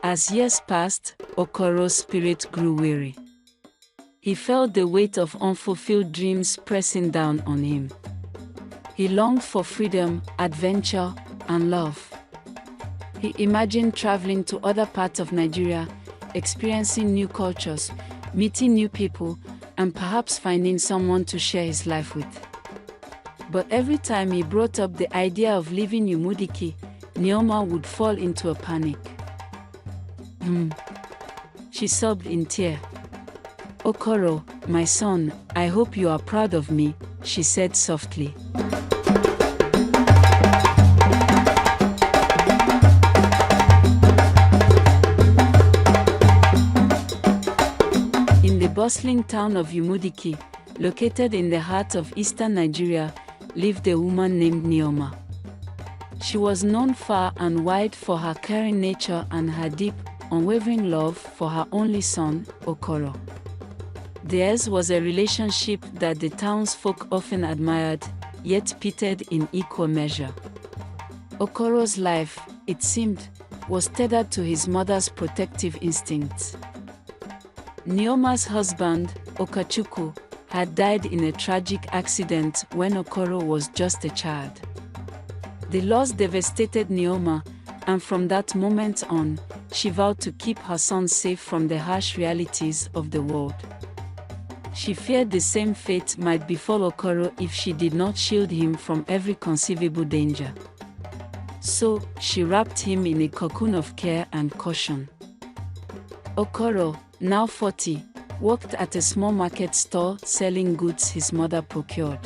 As years passed, Okoro's spirit grew weary. He felt the weight of unfulfilled dreams pressing down on him. He longed for freedom, adventure, and love. He imagined traveling to other parts of Nigeria, experiencing new cultures, meeting new people, and perhaps finding someone to share his life with. But every time he brought up the idea of leaving Uumudikeeh, Nneoma would fall into a panic. She sobbed in tears. "Okoro, my son, I hope you are proud of me," she said softly. In the bustling town of Uumudikeeh, located in the heart of eastern Nigeria, lived a woman named Nneoma. She was known far and wide for her caring nature and her deep, unwavering love for her only son, Okoro. Theirs was a relationship that the townsfolk often admired, yet pitied in equal measure. Okoro's life, it seemed, was tethered to his mother's protective instincts. Nneoma's husband, Okechukwuu, had died in a tragic accident when Okoro was just a child. The loss devastated Nneoma, and from that moment on, she vowed to keep her son safe from the harsh realities of the world. She feared the same fate might befall Okoro if she did not shield him from every conceivable danger. So, she wrapped him in a cocoon of care and caution. Okoro, now 40, worked at a small market stall selling goods his mother procured.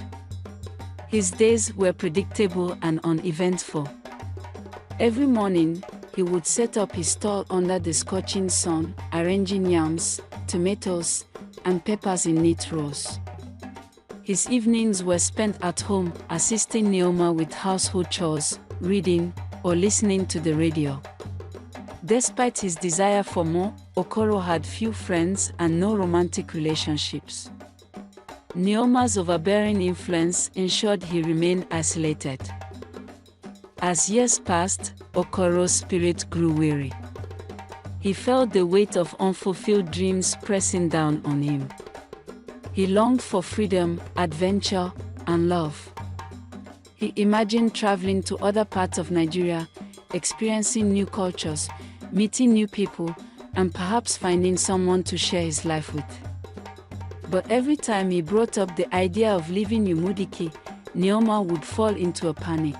His days were predictable and uneventful. Every morning, he would set up his stall under the scorching sun, arranging yams, tomatoes, and peppers in neat rows. His evenings were spent at home, assisting Nneoma with household chores, reading, or listening to the radio. Despite his desire for more, Okoro had few friends and no romantic relationships. Nneoma's overbearing influence ensured he remained isolated. As years passed, Okoro's spirit grew weary. He felt the weight of unfulfilled dreams pressing down on him. He longed for freedom, adventure, and love. He imagined traveling to other parts of Nigeria, experiencing new cultures, meeting new people, and perhaps finding someone to share his life with. But every time he brought up the idea of leaving Uumudikeeh, Nneoma would fall into a panic.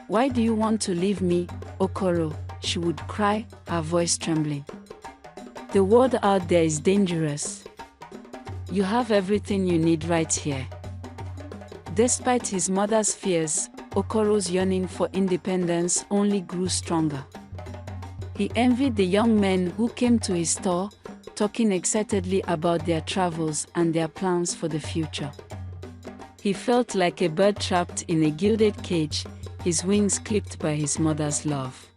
"Why do you want to leave me, Okoro?" she would cry, her voice trembling. "The world out there is dangerous. You have everything you need right here." Despite his mother's fears, Okoro's yearning for independence only grew stronger. He envied the young men who came to his store, talking excitedly about their travels and their plans for the future. He felt like a bird trapped in a gilded cage, his wings clipped by his mother's love.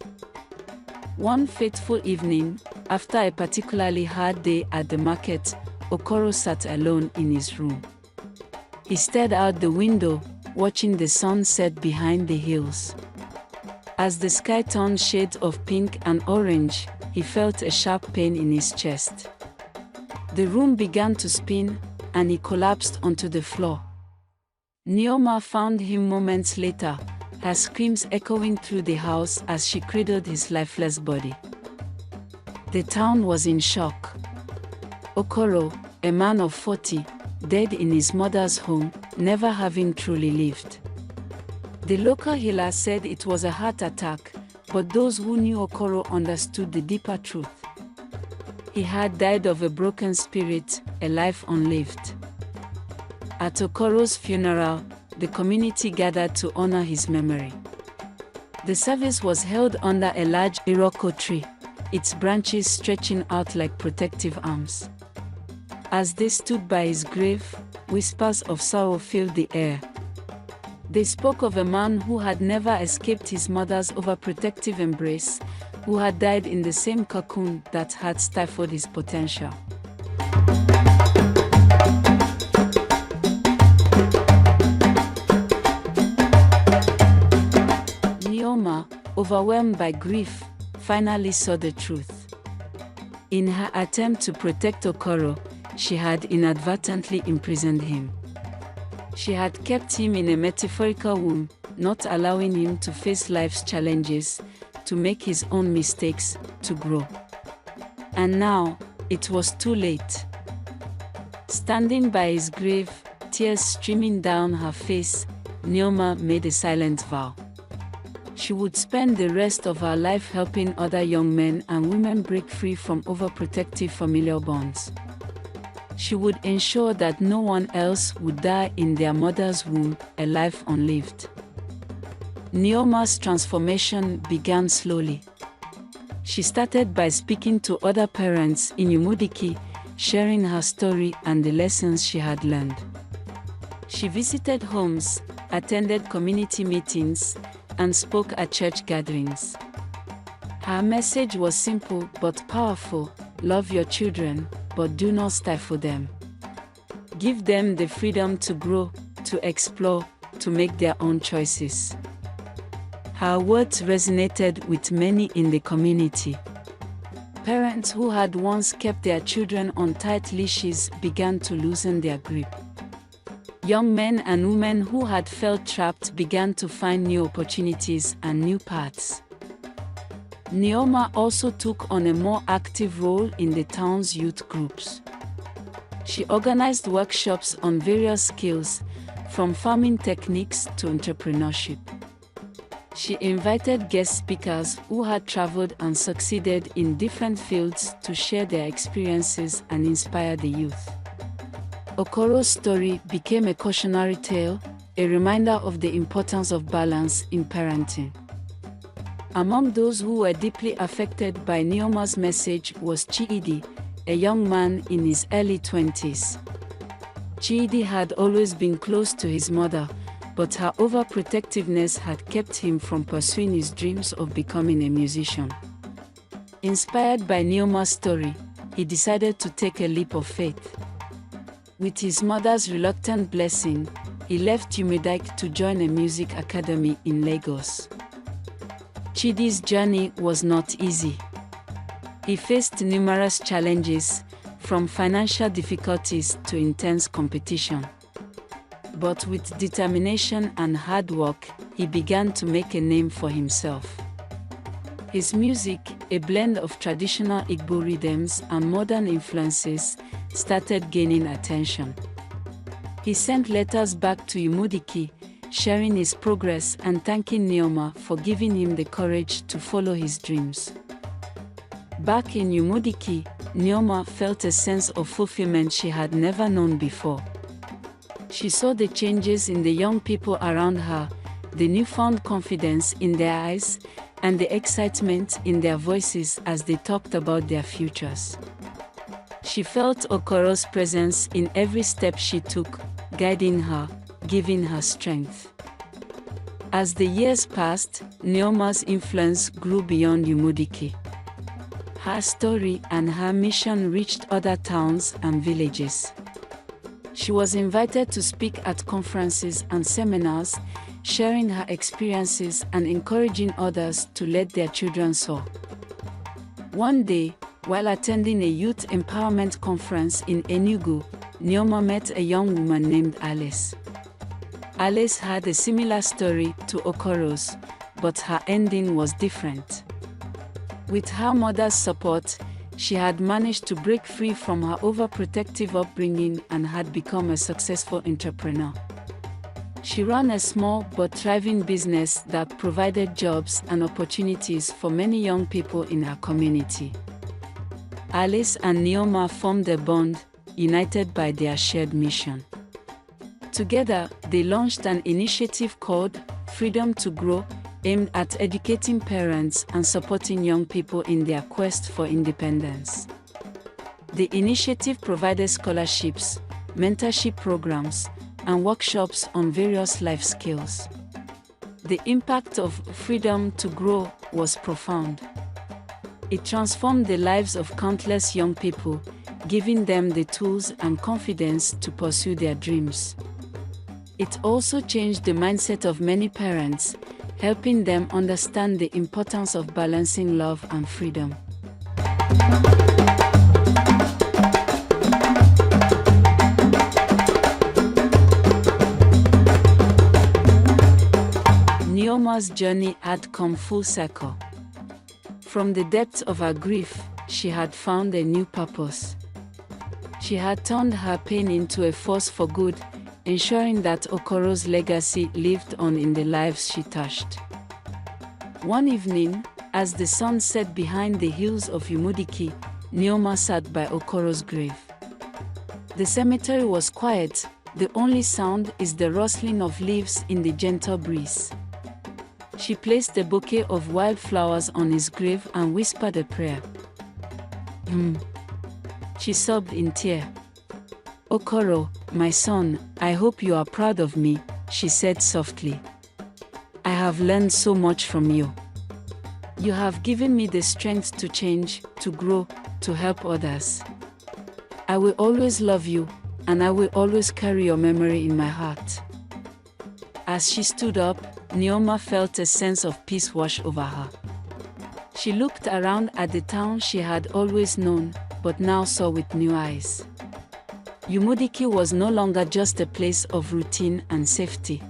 One fateful evening, after a particularly hard day at the market, Okoro sat alone in his room. He stared out the window, watching the sun set behind the hills. As the sky turned shades of pink and orange, he felt a sharp pain in his chest. The room began to spin, and he collapsed onto the floor. Nneoma found him moments later, her screams echoing through the house as she cradled his lifeless body. The town was in shock. Okoro, a man of 40, dead in his mother's home, never having truly lived. The local healer said it was a heart attack, but those who knew Okoro understood the deeper truth. He had died of a broken spirit, a life unlived. At Okoro's funeral, the community gathered to honor his memory. The service was held under a large iroko tree, its branches stretching out like protective arms. As they stood by his grave, whispers of sorrow filled the air. They spoke of a man who had never escaped his mother's overprotective embrace, who had died in the same cocoon that had stifled his potential. Nneoma, overwhelmed by grief, finally saw the truth. In her attempt to protect Okoro, she had inadvertently imprisoned him. She had kept him in a metaphorical womb, not allowing him to face life's challenges, to make his own mistakes, to grow. And now, it was too late. Standing by his grave, tears streaming down her face, Nneoma made a silent vow. She would spend the rest of her life helping other young men and women break free from overprotective familial bonds. She would ensure that no one else would die in their mother's womb, a life unlived. Nneoma's transformation began slowly. She started by speaking to other parents in Uumudikeeh, sharing her story and the lessons she had learned. She visited homes, attended community meetings, and spoke at church gatherings. Her message was simple but powerful: love your children, but do not stifle them. Give them the freedom to grow, to explore, to make their own choices. Her words resonated with many in the community. Parents who had once kept their children on tight leashes began to loosen their grip. Young men and women who had felt trapped began to find new opportunities and new paths. Nneoma also took on a more active role in the town's youth groups. She organized workshops on various skills, from farming techniques to entrepreneurship. She invited guest speakers who had traveled and succeeded in different fields to share their experiences and inspire the youth. Okoro's story became a cautionary tale, a reminder of the importance of balance in parenting. Among those who were deeply affected by Nneoma's message was Chidi, a young man in his early 20s. Chidi had always been close to his mother, but her overprotectiveness had kept him from pursuing his dreams of becoming a musician. Inspired by Nneoma's story, he decided to take a leap of faith. With his mother's reluctant blessing, he left Uumudikeeh to join a music academy in Lagos. Chidi's journey was not easy. He faced numerous challenges, from financial difficulties to intense competition. But with determination and hard work, he began to make a name for himself. His music, a blend of traditional Igbo rhythms and modern influences, started gaining attention. He sent letters back to Uumudikeeh, sharing his progress and thanking Nneoma for giving him the courage to follow his dreams. Back in Uumudikeeh, Nneoma felt a sense of fulfillment she had never known before. She saw the changes in the young people around her, the newfound confidence in their eyes, and the excitement in their voices as they talked about their futures. She felt Okoro's presence in every step she took, guiding her, giving her strength. As the years passed, Nneoma's influence grew beyond Uumudikeeh. Her story and her mission reached other towns and villages. She was invited to speak at conferences and seminars, sharing her experiences and encouraging others to let their children soar. One day, while attending a youth empowerment conference in Enugu, Nneoma met a young woman named Alice. Alice had a similar story to Okoro's, but her ending was different. With her mother's support, she had managed to break free from her overprotective upbringing and had become a successful entrepreneur. She ran a small but thriving business that provided jobs and opportunities for many young people in her community. Alice and Nneoma formed a bond, united by their shared mission. Together, they launched an initiative called Freedom to Grow, aimed at educating parents and supporting young people in their quest for independence. The initiative provided scholarships, mentorship programs, and workshops on various life skills. The impact of Freedom to Grow was profound. It transformed the lives of countless young people, giving them the tools and confidence to pursue their dreams. It also changed the mindset of many parents, helping them understand the importance of balancing love and freedom. Nneoma's journey had come full circle. From the depths of her grief, she had found a new purpose. She had turned her pain into a force for good, ensuring that Okoro's legacy lived on in the lives she touched. One evening, as the sun set behind the hills of Uumudikeeh, Nneoma sat by Okoro's grave. The cemetery was quiet, the only sound is the rustling of leaves in the gentle breeze. She placed a bouquet of wildflowers on his grave and whispered a prayer. She sobbed in tears. "Okoro, my son, I hope you are proud of me," she said softly. "I have learned so much from you. You have given me the strength to change, to grow, to help others. I will always love you, and I will always carry your memory in my heart." As she stood up, Nneoma felt a sense of peace wash over her. She looked around at the town she had always known, but now saw with new eyes. Uumudikeeh was no longer just a place of routine and safety.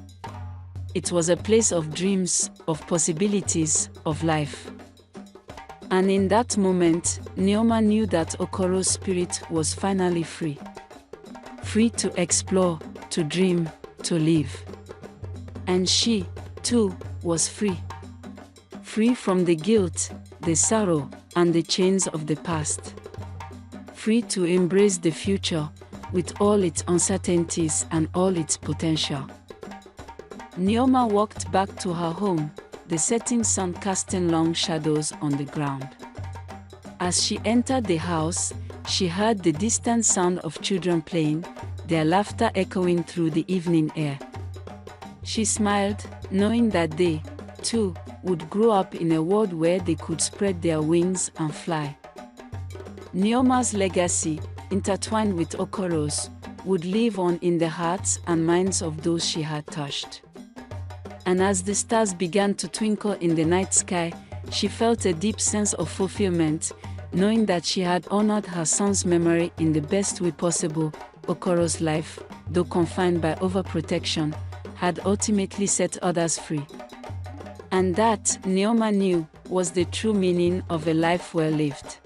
It was a place of dreams, of possibilities, of life. And in that moment, Nneoma knew that Okoro's spirit was finally free. Free to explore, to dream, to live. And she, too, was free. Free from the guilt, the sorrow, and the chains of the past. Free to embrace the future, with all its uncertainties and all its potential. Nneoma walked back to her home, the setting sun casting long shadows on the ground. As she entered the house, she heard the distant sound of children playing, their laughter echoing through the evening air. She smiled, knowing that they, too, would grow up in a world where they could spread their wings and fly. Nneoma's legacy, intertwined with Okoro's, would live on in the hearts and minds of those she had touched. And as the stars began to twinkle in the night sky, she felt a deep sense of fulfillment, knowing that she had honored her son's memory in the best way possible. Okoro's life, though confined by overprotection, had ultimately set others free. And that, Nneoma knew, was the true meaning of a life well lived.